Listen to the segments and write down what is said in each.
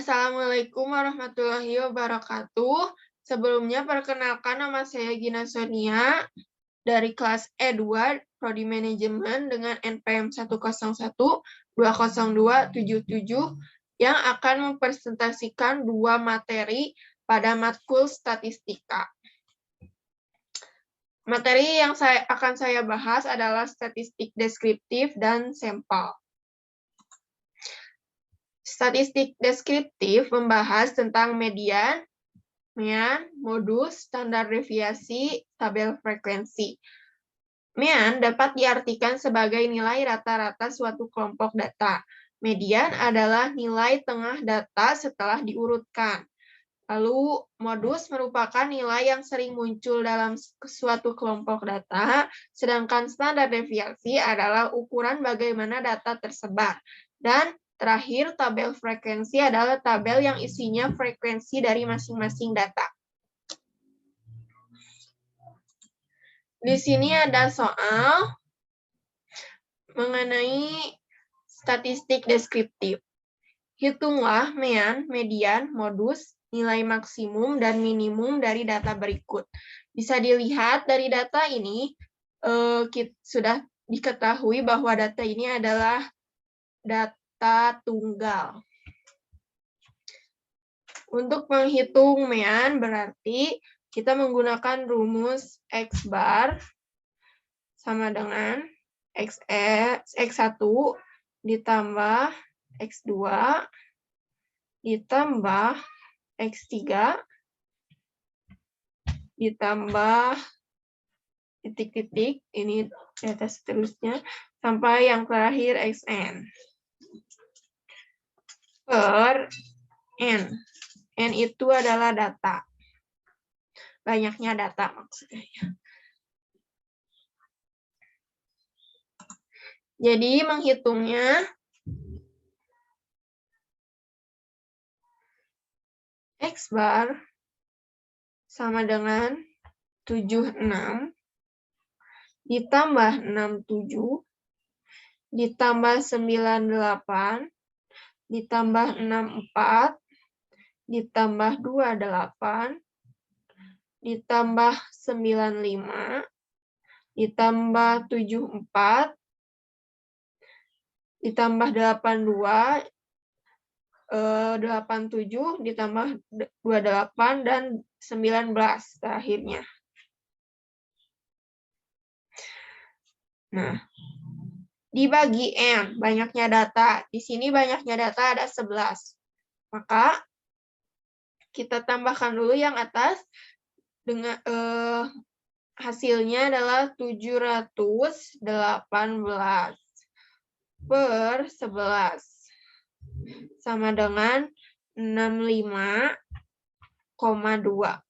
Assalamualaikum warahmatullahi wabarakatuh. Sebelumnya perkenalkan, nama saya Gina Sonia dari kelas E2 Prodi Manajemen dengan NPM 101-20277 yang akan mempresentasikan dua materi pada matkul statistika. Materi yang akan saya bahas adalah statistik deskriptif dan sampel. Statistik deskriptif membahas tentang median, mean, modus, standar deviasi, tabel frekuensi. Mean dapat diartikan sebagai nilai rata-rata suatu kelompok data. Median adalah nilai tengah data setelah diurutkan. Lalu, modus merupakan nilai yang sering muncul dalam suatu kelompok data, sedangkan standar deviasi adalah ukuran bagaimana data tersebar. Dan terakhir, tabel frekuensi adalah tabel yang isinya frekuensi dari masing-masing data. Di sini ada soal mengenai statistik deskriptif. Hitunglah mean, median, modus, nilai maksimum dan minimum dari data berikut. Bisa dilihat dari data ini, sudah diketahui bahwa data ini adalah data tunggal. Untuk menghitung mean berarti kita menggunakan rumus X bar sama dengan X1 ditambah X2 ditambah X3 ditambah titik-titik, ini data seterusnya, sampai yang terakhir Xn. Per N. N itu adalah data. Banyaknya data maksudnya. Jadi menghitungnya X bar sama dengan 76 ditambah 67 ditambah 98 ditambah 64 ditambah 28 ditambah 95 ditambah 74 ditambah 82 87 ditambah 28 dan 19 terakhirnya. Nah, dibagi N, banyaknya data. Di sini banyaknya data ada 11. Maka kita tambahkan dulu yang atas dengan hasilnya adalah 718 per 11 sama dengan 65,2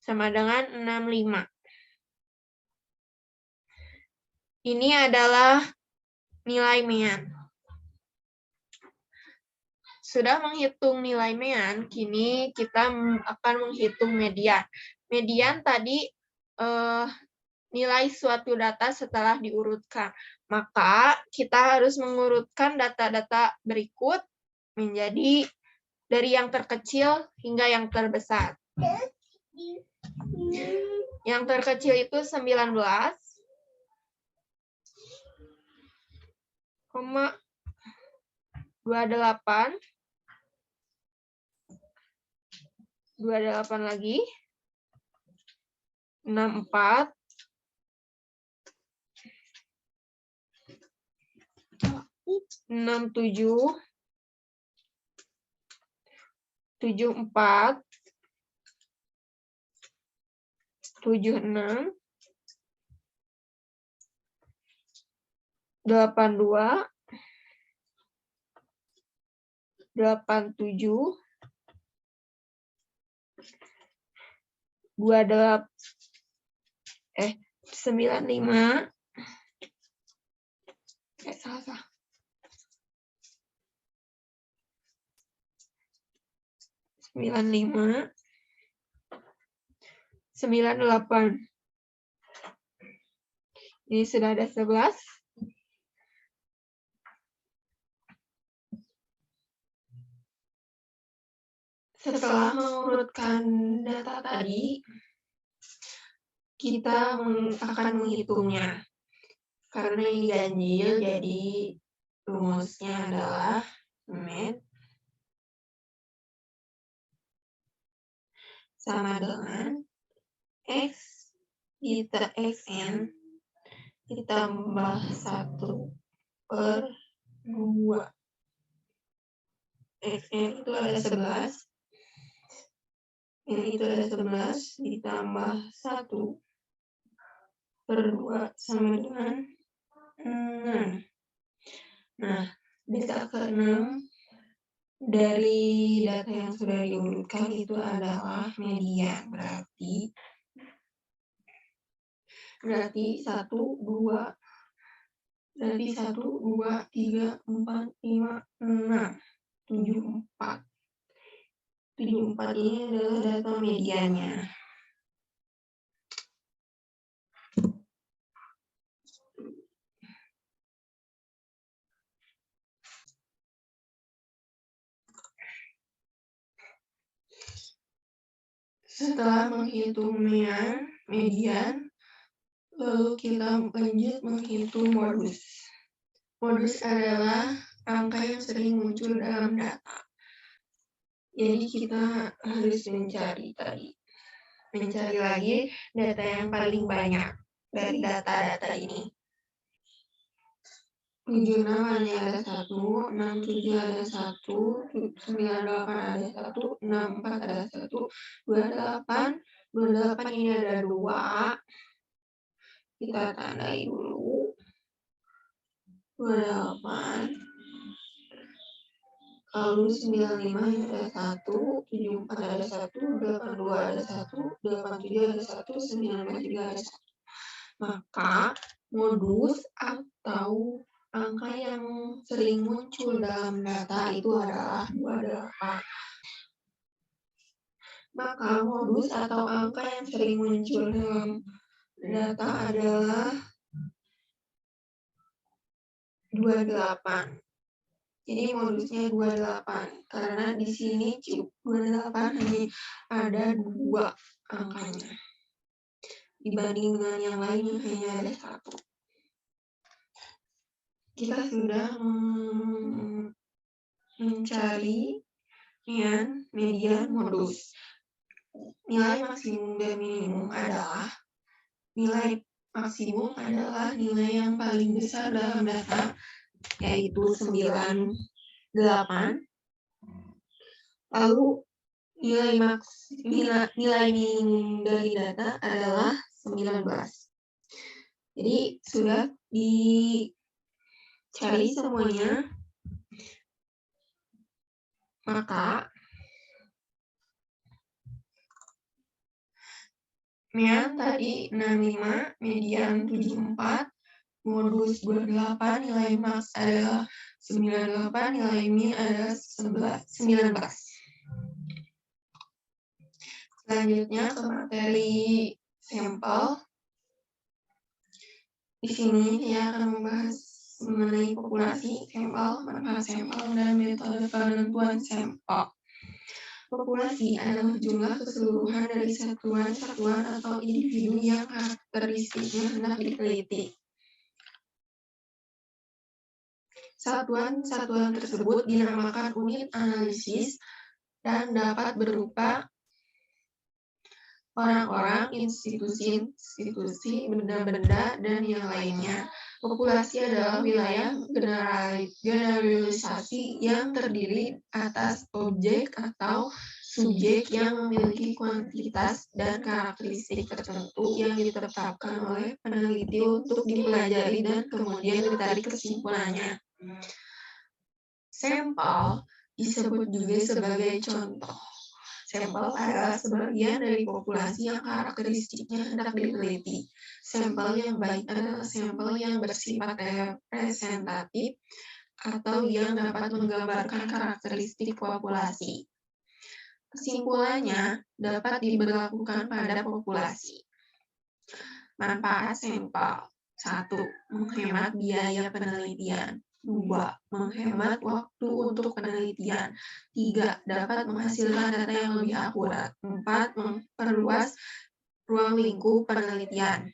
sama dengan 65. Ini adalah nilai mean. Sudah menghitung nilai mean, kini kita akan menghitung median. Median tadi nilai suatu data setelah diurutkan. Maka kita harus mengurutkan data-data berikut menjadi dari yang terkecil hingga yang terbesar. Yang terkecil itu 19,28 lagi 64 67 74 76 82 87 95 salah. 95 98. Ini sudah ada 11. Setelah mengurutkan data tadi, kita akan menghitungnya. Karena ini ganjil, jadi rumusnya adalah met sama dengan X xn ditambah 1/2. Xn itu ada 11, n itu ada 11 ditambah 1/2 sama dengan 6. Nah, data ke-6 dari data yang sudah diurutkan itu adalah median. Berarti 1, 2, berarti 1, 2, 3, 4, 5, 6, 7, 4. 7, 4 ini adalah data mediannya. Setelah menghitung median, lalu kita lanjut menghitung modus. Modus adalah angka yang sering muncul dalam data. Jadi kita harus mencari lagi data yang paling banyak dari data-data ini. 76 hanya ada 1, 67 ada 1, 98 ada 1, 64 ada 1, 28 ini ada 2. Kita tandai dulu. 28. Lalu 95 ini ada 1, 74 ada 1, 82 ada 1, 87 ada 1, 92 juga ada 1. Maka modus atau angka yang sering muncul dalam data itu adalah 28. Maka modus atau angka yang sering muncul dalam data adalah 28. Jadi modusnya 28 karena di sini 28 hanya ada 2 angkanya. Dibanding dengan yang lain yang hanya ada 1. Kita sudah mencari median modus. Nilai maksimum dan minimum adalah nilai maksimum adalah nilai yang paling besar dalam data, yaitu 98. Lalu nilai minimum dari data adalah 19. Jadi sudah dicari semuanya, maka median tadi 65, median 74, modus 28, nilai max adalah 98, nilai min adalah 19. Selanjutnya ke materi sampel. Di sini saya akan membahas mengenai populasi sampel, manfaat sampel, dan metode penentuan sampel. Populasi adalah jumlah keseluruhan dari satuan-satuan atau individu yang karakteristiknya hendak diteliti. Satuan-satuan tersebut dinamakan unit analisis dan dapat berupa orang-orang, institusi, benda-benda, dan yang lainnya. Populasi adalah wilayah generalisasi yang terdiri atas objek atau subjek yang memiliki kuantitas dan karakteristik tertentu yang ditetapkan oleh peneliti untuk dipelajari dan kemudian ditarik kesimpulannya. Sampel disebut juga sebagai contoh. Sampel adalah sebagian dari populasi yang karakteristiknya hendak diteliti. Sampel yang baik adalah sampel yang bersifat representatif atau yang dapat menggambarkan karakteristik populasi. Kesimpulannya dapat diberlakukan pada populasi. Manfaat sampel. 1. Menghemat biaya penelitian. 2. Menghemat waktu untuk penelitian. 3. Dapat menghasilkan data yang lebih akurat. 4. Memperluas ruang lingkup penelitian.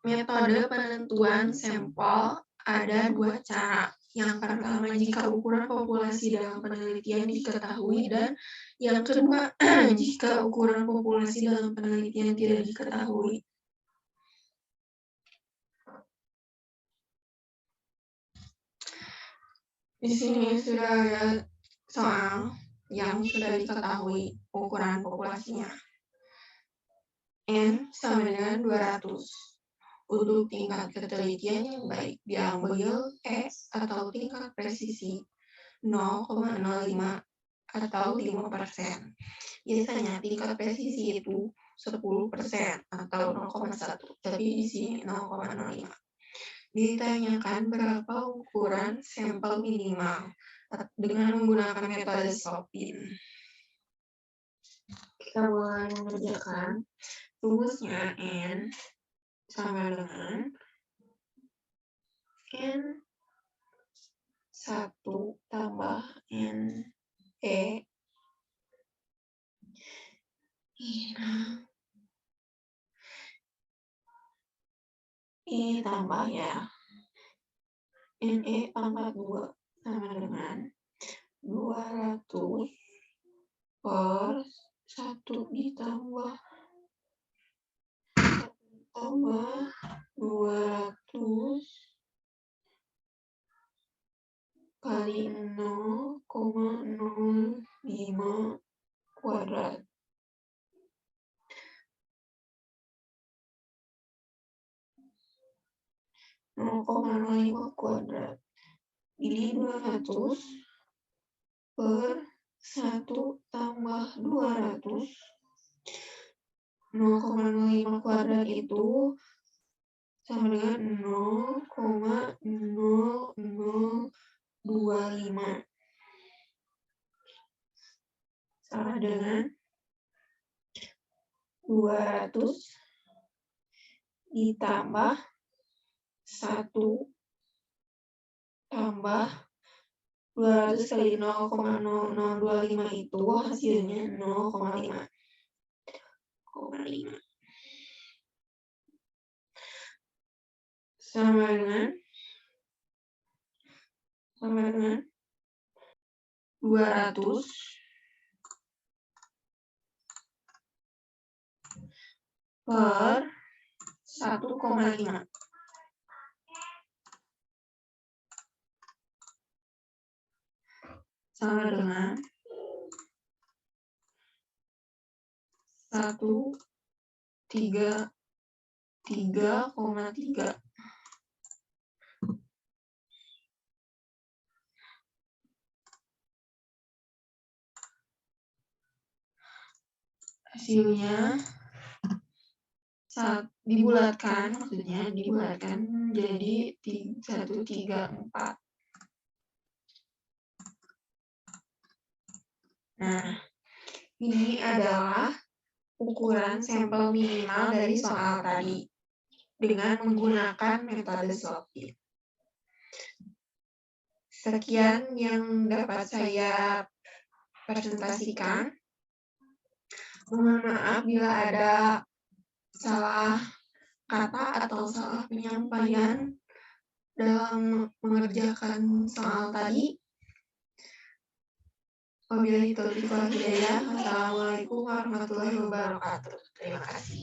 Metode penentuan sampel ada 2 cara. Yang pertama, jika ukuran populasi dalam penelitian diketahui, dan yang kedua, jika ukuran populasi dalam penelitian tidak diketahui. Di sini sudah ada soal yang sudah diketahui ukuran populasinya. N sama dengan 200. Untuk tingkat ketelitian yang baik, diambil X atau tingkat presisi 0,05 atau 5%. Biasanya tingkat presisi itu 10% atau 0,1, tapi di sini 0,05. Ditanyakan berapa ukuran sampel minimal dengan menggunakan metode Slopin. Kita mulai mengerjakan. Rumusnya N sama dengan N1 tambah NE ini tambah ya NE pangkat 2 sama dengan 200 per 1 ditambah 200 kali 0,05 kuadrat. kuadrat. Ini 200 per 1 tambah 200. 0,05 kuadrat itu sama dengan 0,0025. Sama dengan 200 ditambah 1 tambah 200 kali 0,0025 itu hasilnya 0,5. Sama dengan 200 per 1,5. Sama dengan 133,3. Hasilnya dibulatkan jadi 134. Nah, ini adalah ukuran sampel minimal dari soal tadi dengan menggunakan metode Slopin. Sekian yang dapat saya presentasikan. Mohon maaf bila ada salah kata atau salah penyampaian dalam mengerjakan soal tadi. Wabillahi taufiq wal hidayah. Wassalamualaikum warahmatullahi wabarakatuh. Terima kasih.